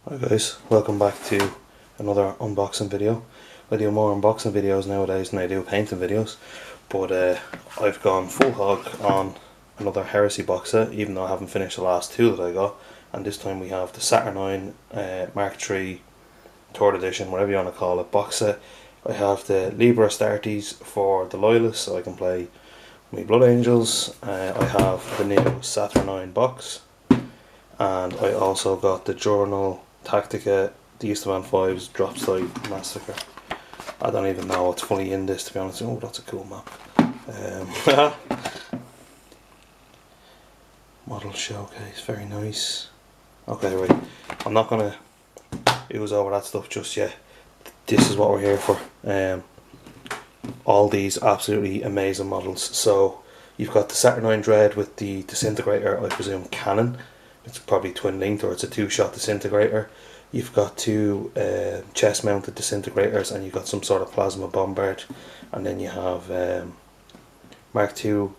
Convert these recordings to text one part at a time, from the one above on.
Hi guys, welcome back to another unboxing video. I do more unboxing videos nowadays than I do painting videos, but I've gone full hog on another Heresy box set, even though I haven't finished the last two that I got. And this time we have the Saturine Mark III 3rd edition, whatever you want to call it, box set. I have the Libra Astartes for the Loyalists, so I can play my Blood Angels. I have the new Saturine box, and I also got the Journal Tactica, the Eastman 5's Drop Site Massacre. I don't even know what's fully in this, to be honest. Oh, that's a cool map. Model showcase, very nice. Okay, right. I'm not going to use over that stuff just yet. This is what we're here for. All these absolutely amazing models. So, you've got the Saturine Dread with the disintegrator, I presume, cannon. It's probably twin linked, or it's a two-shot disintegrator. You've got two chest mounted disintegrators, and you've got some sort of plasma bombard, and then you have Mark II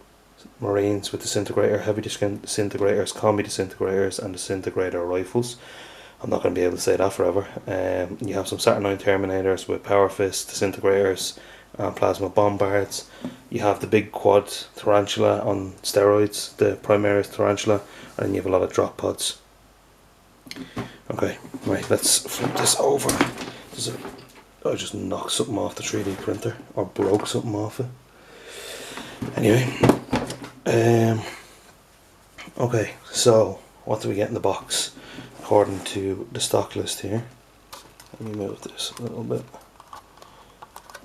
Marines with disintegrator, heavy disintegrators, combi disintegrators, and disintegrator rifles. I'm not going to be able to say that forever. You have some Saturine Terminators with power fist disintegrators and plasma bombards. You have the big quad tarantula on steroids, the Primaris tarantula, and you have a lot of drop pods. Okay, right, let's flip this over. I just knocked something off the 3D printer, or broke something off it. Anyway, okay, so what do we get in the box according to the stock list here? Let me move this a little bit.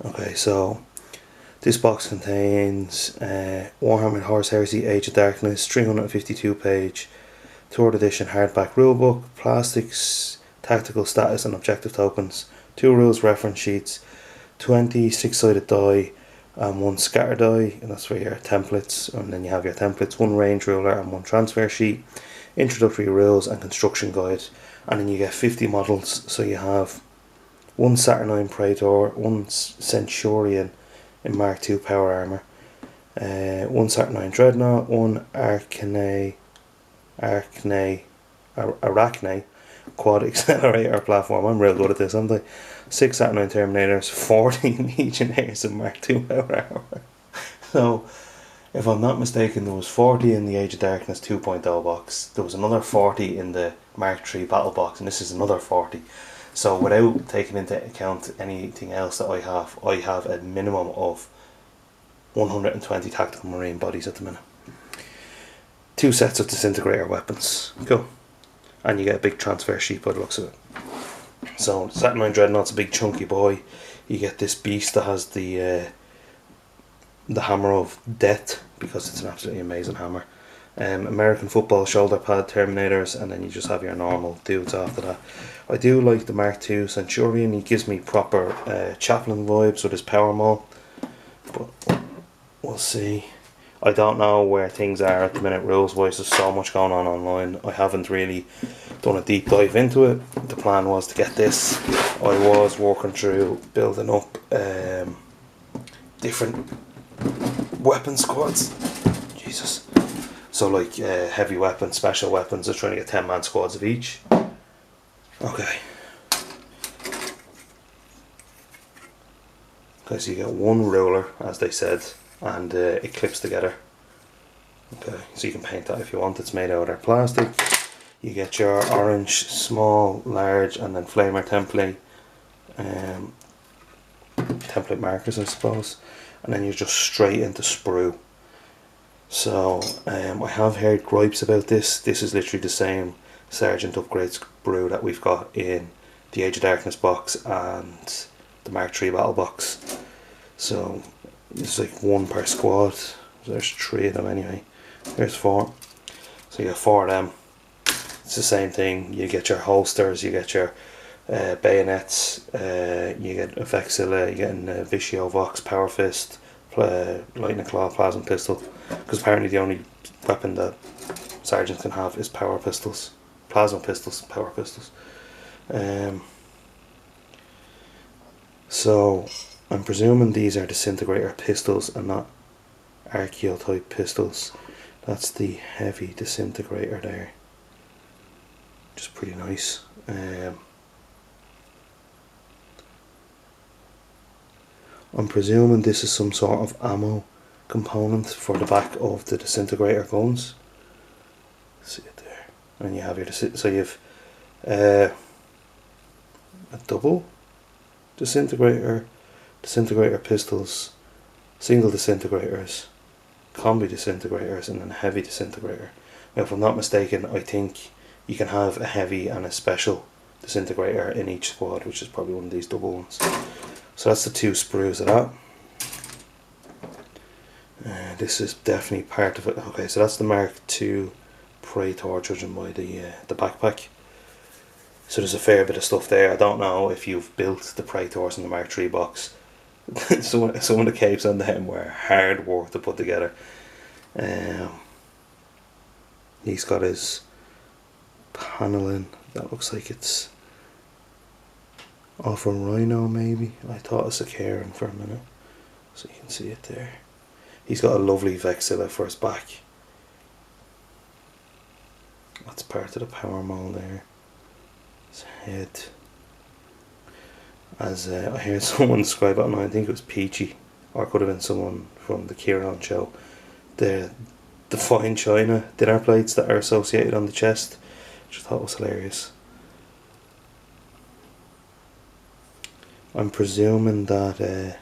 Okay, so this box contains Warhammer Horus Heresy Age of Darkness 352 page 3rd edition hardback rulebook, plastics, tactical status and objective tokens, 2 rules reference sheets, 20 6-sided die and 1 scatter die, and that's for your templates. And then you have your templates, 1 range ruler and 1 transfer sheet, introductory rules and construction guide. And then you get 50 models, so you have 1 Saturnine Praetor, 1 Centurion in Mark II power armor, 1 Saturnine Dreadnought, 1 Arachne quad accelerator platform. I'm real good at this, aren't I? 6 Saturnine Terminators, 40 Legionnaires in Mark II power armor. So, if I'm not mistaken, there was 40 in the Age of Darkness 2.0 box. There was another 40 in the Mark III battle box, and this is another 40. So without taking into account anything else that I have a minimum of 120 tactical marine bodies at the minute. 2 sets of disintegrator weapons. Cool. And you get a big transfer sheet by the looks of it. So Saturine Dreadnought's a big chunky boy. You get this beast that has the hammer of death, because it's an absolutely amazing hammer. American football shoulder pad Terminators, and then you just have your normal dudes after that. I do like the Mark II Centurion. He gives me proper Chaplain vibes with his power maul, but we'll see. I don't know where things are at the minute rules wise. There's so much going on online. I haven't really done a deep dive into it. The plan was to get this. I was working through building up different weapon squads. Jesus. So like heavy weapons, special weapons, they're trying to get 10-man squads of each. Okay. Okay, so you get 1 ruler, as they said, and it clips together. Okay, so you can paint that if you want. It's made out of plastic. You get your orange, small, large, and then flamer template. Template markers, I suppose. And then you're just straight into sprue. So, I have heard gripes about this. This is literally the same Sergeant upgrade sprue that we've got in the Age of Darkness box and the Mark III battle box. So, it's like 1 per squad. There's 3 of them anyway. There's 4. So you get 4 of them. It's the same thing. You get your holsters, you get your bayonets, you get a Vexilla, you get a Vicio Vox, Power Fist, Lightning Claw, Plasma Pistol. Because apparently the only weapon that sergeants can have is power pistols. Plasma pistols, power pistols. So I'm presuming these are disintegrator pistols and not Archeo type pistols. That's the heavy disintegrator there. which is pretty nice. I'm presuming this is some sort of ammo component for the back of the disintegrator guns. See it there, and you have your so you've a double disintegrator pistols, single disintegrators, combi disintegrators, and then a heavy disintegrator. Now, if I'm not mistaken, I think you can have a heavy and a special disintegrator in each squad, which is probably one of these double ones. So that's the 2 sprues of that. This is definitely part of it. Okay, so that's the Mark II Praetor, judging by the backpack. So there's a fair bit of stuff there. I don't know if you've built the Praetors in the Mark III box. some of the capes on them were hard work to put together. He's got his paneling. That looks like it's off a Rhino, maybe. I thought it's a Karen for a minute, so you can see it there. He's got a lovely Vexilla for his back. That's part of the power mold there. His head. As I heard someone describe it, and I think it was Peachy, or it could have been someone from the Kieran show. The fine china dinner plates that are associated on the chest, which I thought was hilarious. I'm presuming that if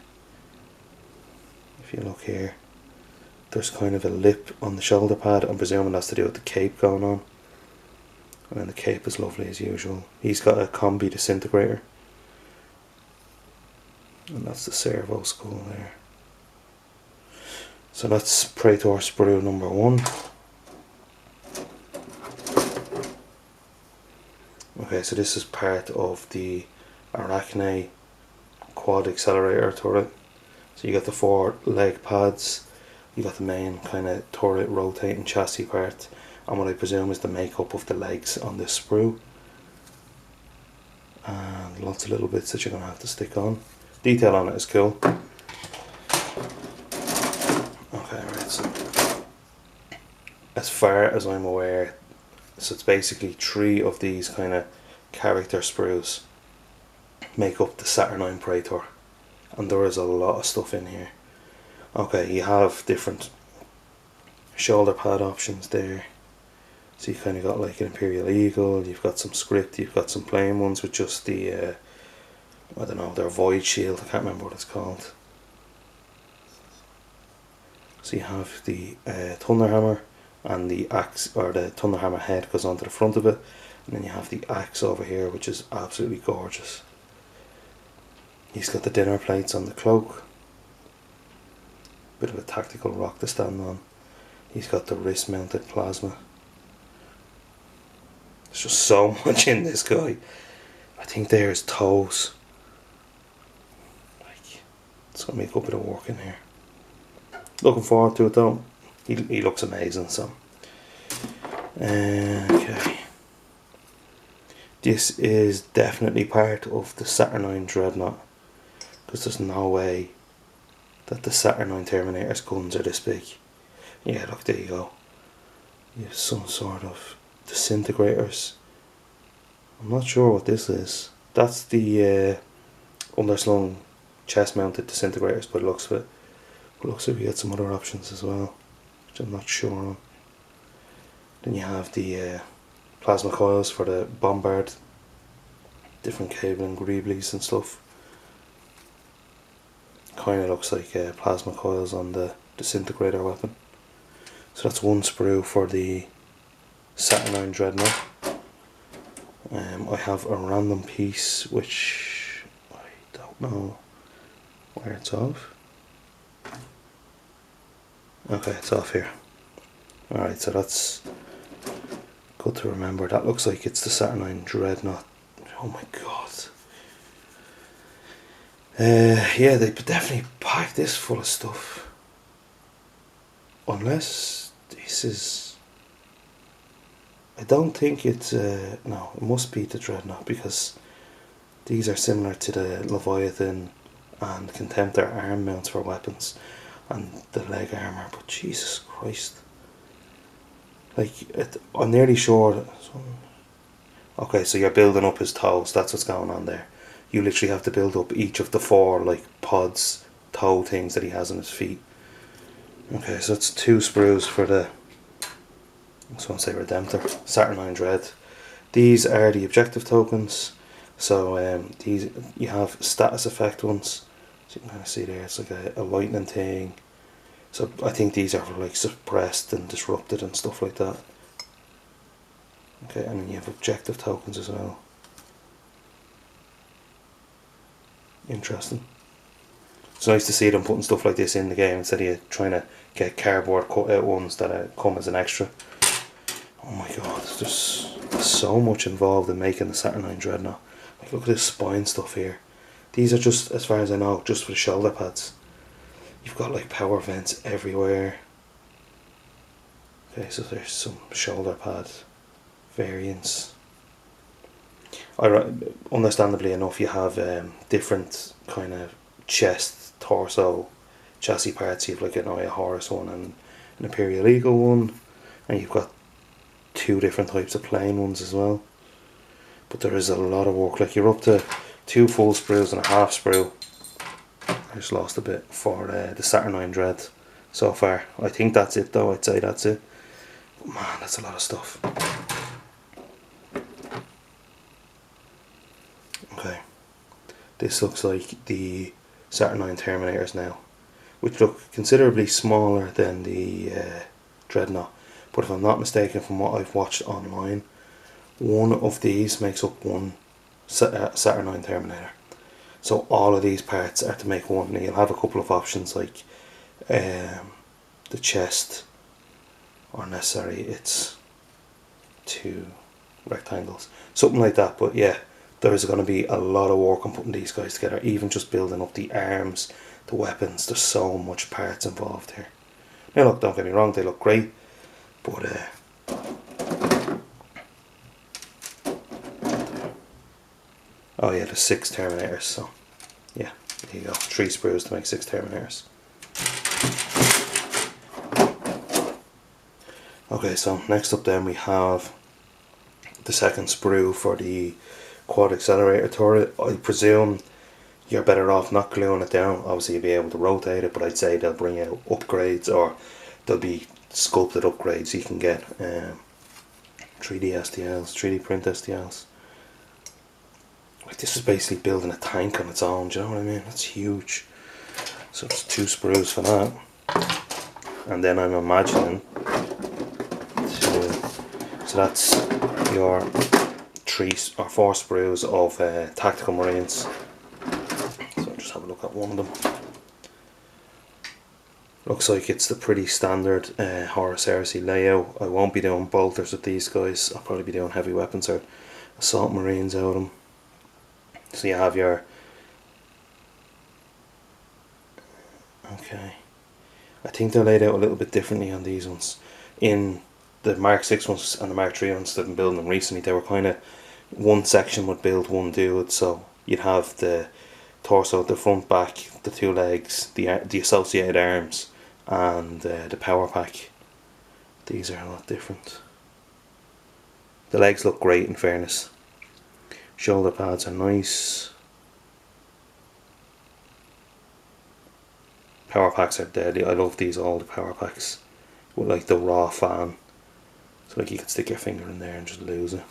you look here, there's kind of a lip on the shoulder pad. I'm presuming that's to do with the cape going on. And then the cape is lovely as usual. He's got a combi disintegrator. And that's the servo school there. So that's Praetor sprue number 1. Okay, so this is part of the Arachne quad accelerator turret. So you got the 4 leg pads, you got the main kind of turret rotating chassis part, and what I presume is the makeup of the legs on this sprue. And lots of little bits that you're going to have to stick on. Detail on it is cool. Okay, right, so as far as I'm aware, so it's basically 3 of these kind of character sprues make up the Saturine Praetor, and there is a lot of stuff in here. Okay, you have different shoulder pad options there. So you kind of got like an Imperial Eagle, you've got some script, you've got some plain ones with just the I don't know, their void shield, I can't remember what it's called. So you have the Thunderhammer, and the axe, or the Thunderhammer head goes onto the front of it, and then you have the axe over here, which is absolutely gorgeous. He's got the dinner plates on the cloak, bit of a tactical rock to stand on. He's got the wrist mounted plasma. There's just so much in this guy. I think there's toes. Like, it's gonna make a bit of work in here. Looking forward to it though. He looks amazing. So okay, this is definitely part of the Saturnine Dreadnought, because there's no way that the Saturnine Terminator's guns are this big. Yeah, look, there you go. You have some sort of disintegrators. I'm not sure what this is. That's the underslung chest mounted disintegrators by the looks of it. But looks like we get some other options as well, which I'm not sure on. Then you have the plasma coils for the bombard, different cabling greeblies and stuff. Kind of looks like plasma coils on the disintegrator weapon. So that's 1 sprue for the Saturnine Dreadnought. I have a random piece which I don't know where it's off. Okay, it's off here. Alright, so that's good to remember. That looks like it's the Saturnine Dreadnought. Oh my god. Yeah, they definitely packed this full of stuff. Unless this is... I don't think it's... no, it must be the Dreadnought, because these are similar to the Leviathan and Contemptor arm mounts for weapons and the leg armour, but Jesus Christ. Like, I'm nearly sure that Okay, so you're building up his toes. That's what's going on there. You literally have to build up each of the 4 like pods, toe things that he has on his feet. Okay, so that's 2 sprues for the, I just want to say Redemptor, Saturnine Dread. These are the objective tokens. So these, you have status effect ones. So you can kind of see there, it's like a lightning thing. So I think these are for like suppressed and disrupted and stuff like that. Okay, and then you have objective tokens as well. Interesting. It's nice to see them putting stuff like this in the game instead of trying to get cardboard cut out ones that come as an extra. Oh my god, there's so much involved in making the Saturnine Dreadnought. Like, look at this spine stuff here. These are just, as far as I know, just for the shoulder pads. You've got like power vents everywhere. Okay, so there's some shoulder pad variants. Understandably enough, you have different kind of chest, torso, chassis parts. You have like an Horus one and an Imperial Eagle one, and you've got 2 different types of plain ones as well. But there is a lot of work. Like, you're up to 2 full sprues and a half sprue. I just lost a bit for the Saturnine Dread so far. I think that's it though. I'd say that's it. But man, that's a lot of stuff. Okay, this looks like the Saturnine Terminators now, which look considerably smaller than the Dreadnought. But if I'm not mistaken, from what I've watched online, one of these makes up one Saturnine Terminator. So all of these parts are to make one. Now you'll have a couple of options like the chest, or necessarily it's 2 rectangles, something like that. But yeah, there's going to be a lot of work on putting these guys together, even just building up the arms, the weapons. There's so much parts involved here. Now look, don't get me wrong, they look great, but oh yeah, there's 6 Terminators, so yeah, there you go, 3 sprues to make 6 Terminators. Okay, so next up then we have the second sprue for the quad accelerator turret. I presume you're better off not gluing it down. Obviously you'll be able to rotate it, but I'd say they'll bring out upgrades, or there'll be sculpted upgrades you can get. 3D STLs, 3D print STLs. Like, this is basically building a tank on its own, do you know what I mean? That's huge. So it's 2 sprues for that. And then I'm imagining so that's your 3 or 4 sprues of tactical marines. So I'll just have a look at one of them. Looks like it's the pretty standard Horus Heresy layout. I won't be doing bolters with these guys. I'll probably be doing heavy weapons or assault marines out of them. So you have your, okay, I think they're laid out a little bit differently on these ones. In the Mark 6 ones and the Mark 3 ones that I've been building them recently, they were kind of, one section would build one dude. So you'd have the torso, the front, back, the 2 legs, the associated arms, and the power pack. These are a lot different. The legs look great, in fairness. Shoulder pads are nice. Power packs are deadly. I love these old power packs with like the raw fan. So like you can stick your finger in there and just lose it.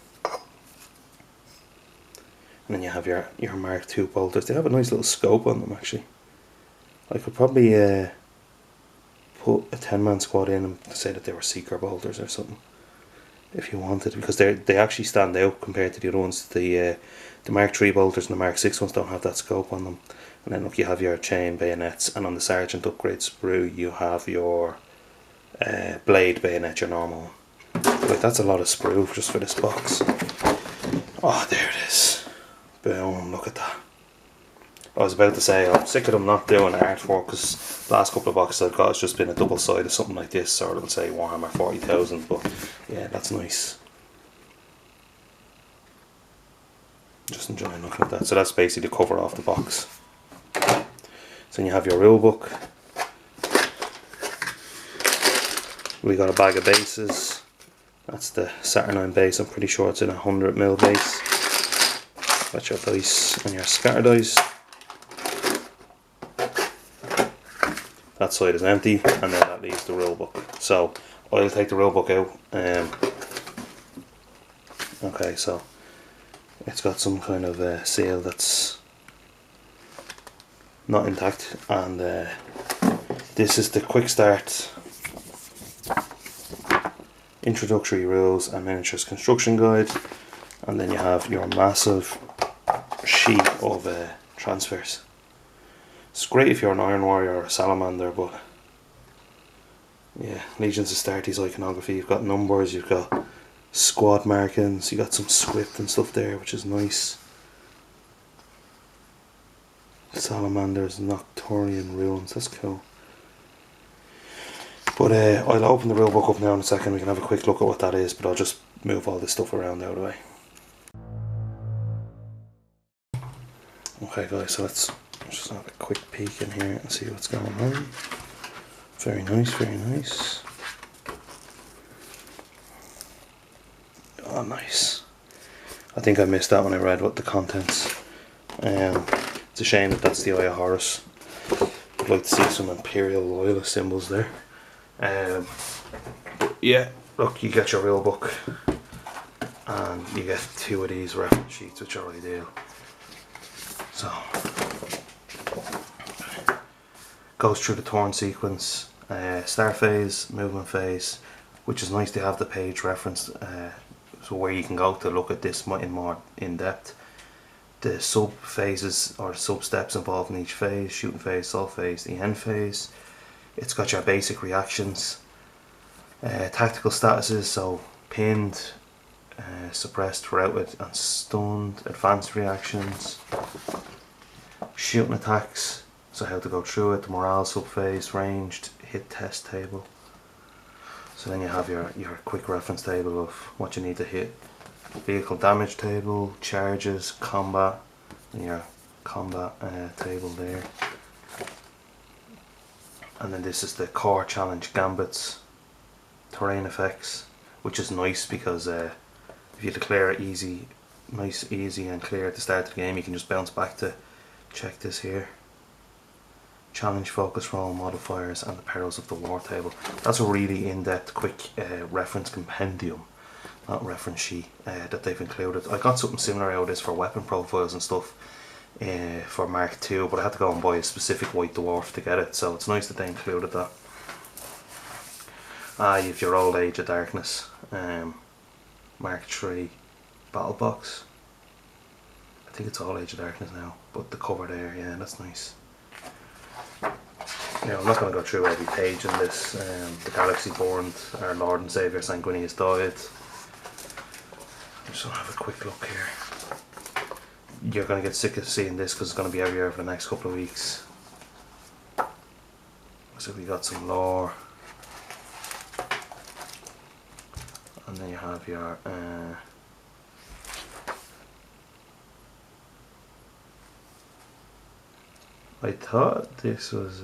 And then you have your Mark II bolters. They have a nice little scope on them actually. I could probably put a 10-man squad in and say that they were Seeker bolters or something, if you wanted, because they actually stand out compared to the other ones. The Mark III bolters and the Mark 6 ones don't have that scope on them. And then look, you have your chain bayonets, and on the Sergeant upgrade sprue you have your blade bayonet, your normal one. Like, that's a lot of sprue just for this box. Oh, there it is. Boom, look at that. I was about to say I'm sick of them not doing artwork, because the last couple of boxes I've got has just been a double side of something like this, or it'll say Warhammer 40,000, but yeah, that's nice. Just enjoying looking at that. So that's basically the cover off the box. So then you have your rule book. We got a bag of bases, That's the Saturine base. I'm pretty sure it's in a 100mm base. Got your dice and your scatter dice. That side is empty, and then that leaves the rule book. So I'll take the rule book out. Okay, so it's got some kind of seal that's not intact, and this is the quick start introductory rules and miniatures construction guide, and then you have your massive sheet of transfers. It's great if you're an Iron Warrior or a Salamander, but yeah, Legions of Astartes iconography, you've got numbers, you've got squad markings, you got some script and stuff there, which is nice. Salamanders, Nocturian runes, that's cool. But I'll open the rule book up now in a second. We can have a quick look at what that is, but I'll just move all this stuff around out of the way. Okay guys, so let's just have a quick peek in here and see what's going on. Very nice, very nice. Oh, nice. I think I missed that when I read what the contents. It's a shame that that's the Eye of Horus. I'd like to see some Imperial Loyalist symbols there. But yeah, look, you get your rule book, and you get 2 of these reference sheets, which are ideal. So, goes through the turn sequence, start phase, movement phase, which is nice to have the page referenced, so where you can go to look at this in more in depth. The sub phases or sub steps involved in each phase: shooting phase, assault phase, the end phase. It's got your basic reactions, tactical statuses, so pinned, suppressed, routed and stunned, advanced reactions, shooting attacks, so how to go through it, the morale subphase, ranged, hit test table. So then you have your quick reference table of what you need to hit, vehicle damage table, charges, combat, and your combat table there. And then this is the core challenge gambits, terrain effects, which is nice because if you declare it easy, nice, easy and clear at the start of the game, you can just bounce back to check this here. Challenge, focus roll, modifiers, and the perils of the war table. That's a really in-depth, quick reference compendium, not reference sheet, that they've included. I got something similar out of this for weapon profiles and stuff for Mark II, but I had to go and buy a specific white dwarf to get it, so it's nice that they included that. You have your Old Age of Darkness, Mark III battle box. I think it's Old Age of Darkness now, but the cover there, yeah, that's nice. Now, I'm not going to go through every page in this. The Galaxy Born, our Lord and Saviour Sanguinius died. I'm just going to have a quick look here. You're going to get sick of seeing this because it's going to be everywhere for the next couple of weeks. So we got some lore. And then you have your I thought this was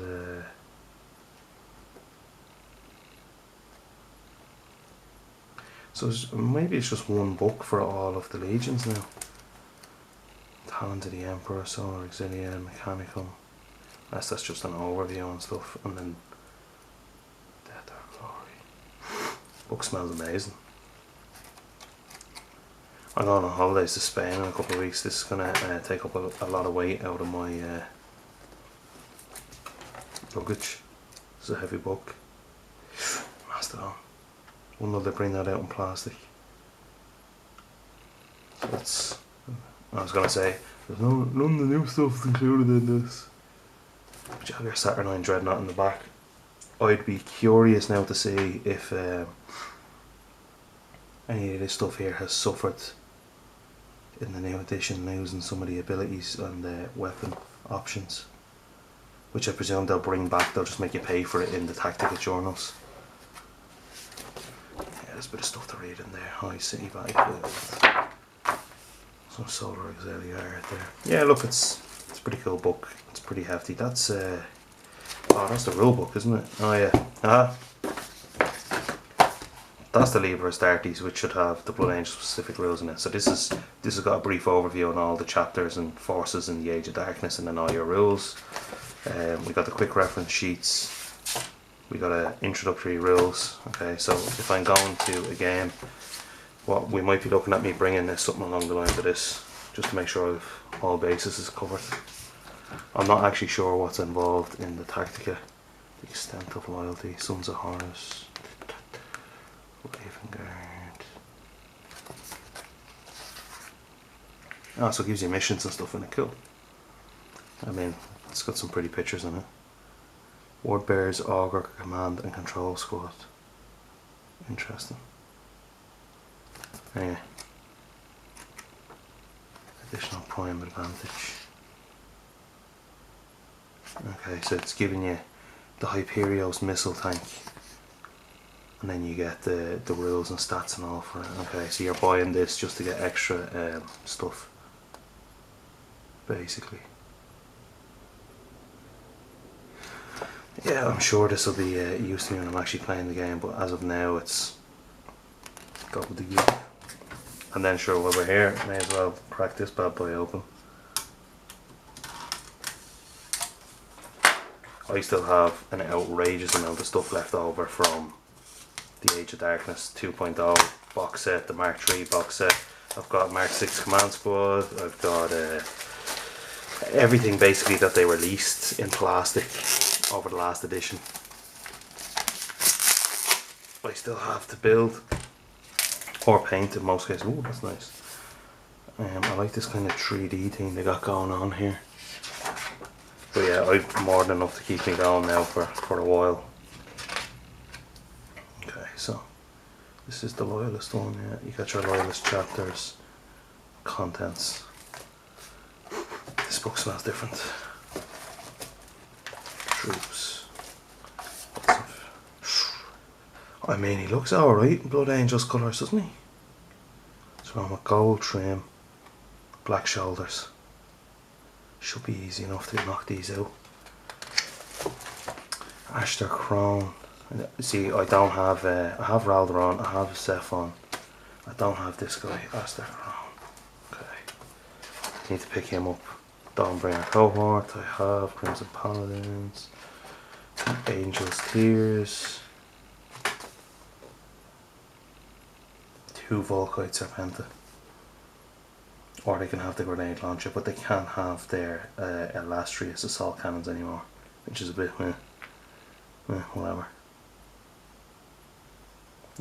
so maybe it's just one book for all of the legions now. Talent of the Emperor, Solar Auxilia, Mechanicum. That's just an overview and stuff, and then Death or Glory. Book smells amazing. I'm going on holidays to Spain in a couple of weeks. This is going to take up a lot of weight out of my luggage. It's a heavy book. Mastodon. Wonder if they bring that out in plastic. That's. I was going to say, there's none of the new stuff included in this. But you have your Saturnine Dreadnought in the back. I'd be curious now to see if any of this stuff here has suffered in the new edition, losing some of the abilities and the weapon options, which I presume they'll bring back. They'll just make you pay for it in the tactical journals. Yeah, there's a bit of stuff to read in there. High City Battlefield, some Solar Auxilia art there. Yeah, look, it's a pretty cool book. It's pretty hefty. That's oh, that's the rule book, isn't it? Oh yeah. that's the Liber Astartes, which should have the Blood Angel specific rules in it. So this has got a brief overview on all the chapters and forces in the Age of Darkness, and then all your rules. We got the quick reference sheets. We got introductory rules. Okay, so if I'm going to a game, what we might be looking at me bringing is something along the lines of this, just to make sure all bases is covered. I'm not actually sure what's involved in the Tactica. The extent of loyalty, Sons of Horus, Raven Guard. Oh, so it gives you missions and stuff in it. Cool. I mean, it's got some pretty pictures in it. Word Bearers, Augur, Command and Control Squad. Interesting. Anyway. Additional prime advantage. Okay, so it's giving you the Hyperios missile tank, and then you get the rules and stats and all for it. Okay, so you're buying this just to get extra stuff, basically. Yeah, I'm sure this will be used to me when I'm actually playing the game, but as of now it's got with the geek. And then sure, while we're here, may as well crack this bad boy open. I still have an outrageous amount of stuff left over from the Age of Darkness 2.0 box set, the Mark 3 box set. I've got Mark 6 Command Squad, I've got everything basically that they released in plastic over the last edition. I still have to build or paint in most cases. Ooh, that's nice. I like this kind of 3D thing they got going on here. But yeah, I've more than enough to keep me going now for a while. Okay, so this is the Loyalist one. Yeah, you got your Loyalist chapters, contents. This book smells different. Troops. I mean, he looks alright in Blood Angels colours, doesn't he? So I'm a gold trim, black shoulders. Should be easy enough to knock these out. Ashtar Crown. See, I don't have. I have Raldoron. I have Zephon. I don't have this guy, Ashtar Crown. Okay. Need to pick him up. Dawnbringer Cohort. I have Crimson Paladins. Angel's Tears. 2 Volkite Serpenta. Or they can have the grenade launcher, but they can't have their illustrious assault cannons anymore, which is a bit whatever.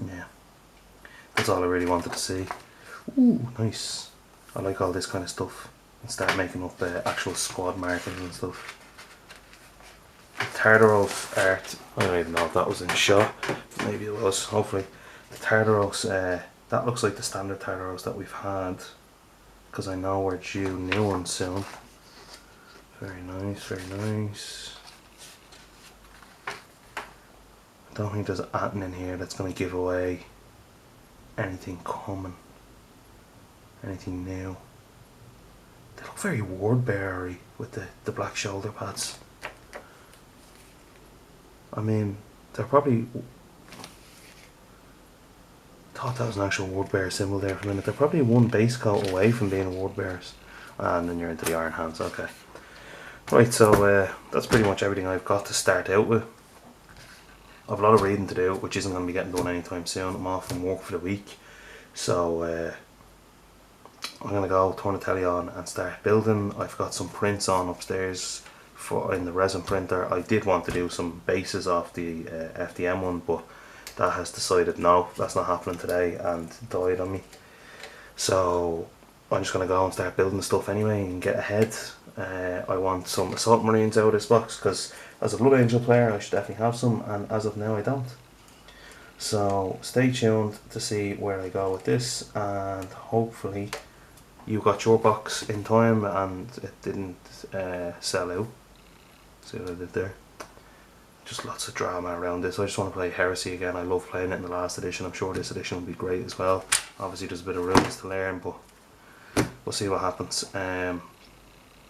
Yeah, that's all I really wanted to see. Ooh, nice. I like all this kind of stuff. And start making up actual squad markings and stuff. The Tartaros art, I don't even know if that was in shot. Maybe it was, hopefully. The Tartaros, that looks like the standard Tartaros that we've had, because I know we're due new ones soon. Very nice, very nice. I don't think there's anything in here that's going to give away anything coming, anything new. They look very word bearer-y with the black shoulder pads. I mean, they're probably... thought that was an actual word bearer symbol there for a minute. They're probably one base coat away from being word bearers. And then you're into the Iron Hands, okay. Right, so that's pretty much everything I've got to start out with. I have a lot of reading to do, which isn't going to be getting done anytime soon. I'm off from work for the week. So I'm going to go turn the telly on and start building. I've got some prints on upstairs in the resin printer. I did want to do some bases off the FDM one, but that has decided no, that's not happening today and died on me. So I'm just going to go and start building stuff anyway and get ahead. I want some Assault Marines out of this box because as a Blood Angel player I should definitely have some, and as of now I don't. So stay tuned to see where I go with this, and hopefully you got your box in time and it didn't sell out. See what I did there? Just lots of drama around this. I just want to play Heresy again. I love playing it in the last edition. I'm sure this edition will be great as well. Obviously there's a bit of rules to learn, but we'll see what happens.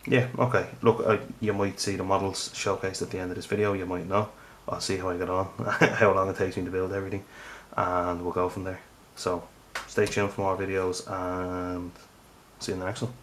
Yeah, okay. Look, you might see the models showcased at the end of this video, you might not. I'll see how I get on, how long it takes me to build everything, and we'll go from there. So stay tuned for more videos, and see you in the next one.